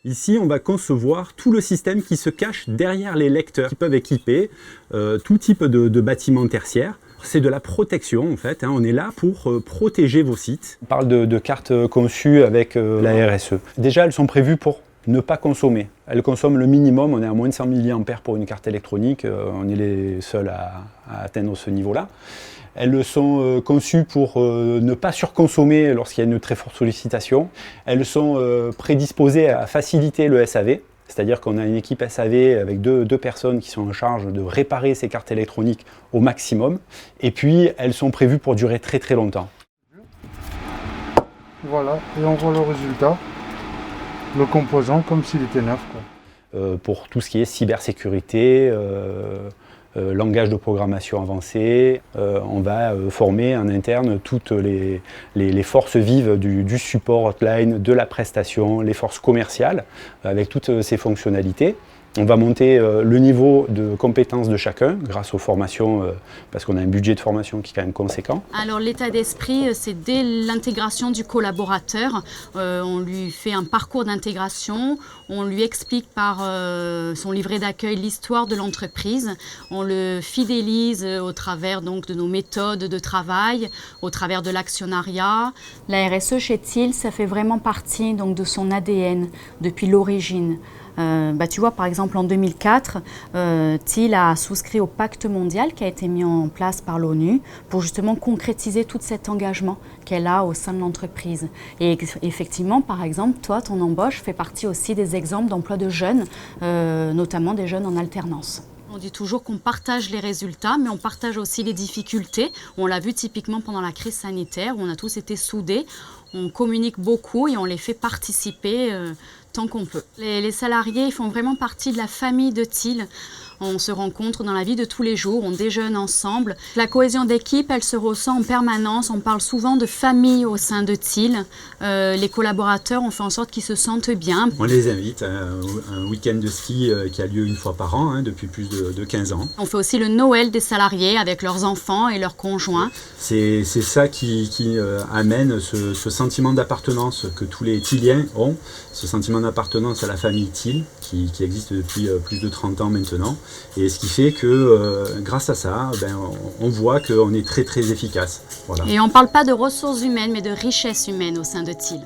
Ici, on va concevoir tout le système qui se cache derrière les lecteurs qui peuvent équiper tout type de bâtiments tertiaires. C'est de la protection en fait, on est là pour protéger vos sites. On parle de cartes conçues avec la RSE. Déjà, elles sont prévues pour ne pas consommer. Elles consomment le minimum, on est à moins de 100 mAh pour une carte électronique, on est les seuls à atteindre ce niveau-là. Elles sont conçues pour ne pas surconsommer lorsqu'il y a une très forte sollicitation. Elles sont prédisposées à faciliter le SAV, c'est-à-dire qu'on a une équipe SAV avec deux personnes qui sont en charge de réparer ces cartes électroniques au maximum. Et puis, elles sont prévues pour durer très très longtemps. Voilà, et on voit le résultat, le composant comme s'il était neuf, quoi. Pour tout ce qui est cybersécurité, langage de programmation avancé, on va former en interne toutes les forces vives du support hotline, de la prestation, les forces commerciales, avec toutes ces fonctionnalités. On va monter le niveau de compétences de chacun grâce aux formations, parce qu'on a un budget de formation qui est quand même conséquent. Alors l'état d'esprit, c'est dès l'intégration du collaborateur. On lui fait un parcours d'intégration, on lui explique par son livret d'accueil l'histoire de l'entreprise, on le fidélise au travers donc, de nos méthodes de travail, au travers de l'actionnariat. La RSE chez Thiel, ça fait vraiment partie donc, de son ADN depuis l'origine. Tu vois, par exemple, en 2004, Thiel a souscrit au pacte mondial qui a été mis en place par l'ONU pour justement concrétiser tout cet engagement qu'elle a au sein de l'entreprise. Et effectivement, par exemple, toi, ton embauche fait partie aussi des exemples d'emploi de jeunes, notamment des jeunes en alternance. On dit toujours qu'on partage les résultats, mais on partage aussi les difficultés. On l'a vu typiquement pendant la crise sanitaire, où on a tous été soudés. On communique beaucoup et on les fait participer tant qu'on peut. Les salariés ils font vraiment partie de la famille de Thiel. On se rencontre dans la vie de tous les jours, on déjeune ensemble. La cohésion d'équipe, elle se ressent en permanence. On parle souvent de famille au sein de Thiel. Les collaborateurs, on fait en sorte qu'ils se sentent bien. On les invite à un week-end de ski qui a lieu une fois par an, depuis plus de 15 ans. On fait aussi le Noël des salariés avec leurs enfants et leurs conjoints. C'est ça qui amène ce sentiment d'appartenance que tous les Thieliens ont, ce sentiment d'appartenance à la famille Thiel qui existe depuis plus de 30 ans maintenant. Et ce qui fait que grâce à ça, on voit qu'on est très très efficace. Voilà. Et on ne parle pas de ressources humaines, mais de richesse humaine au sein de Thiel.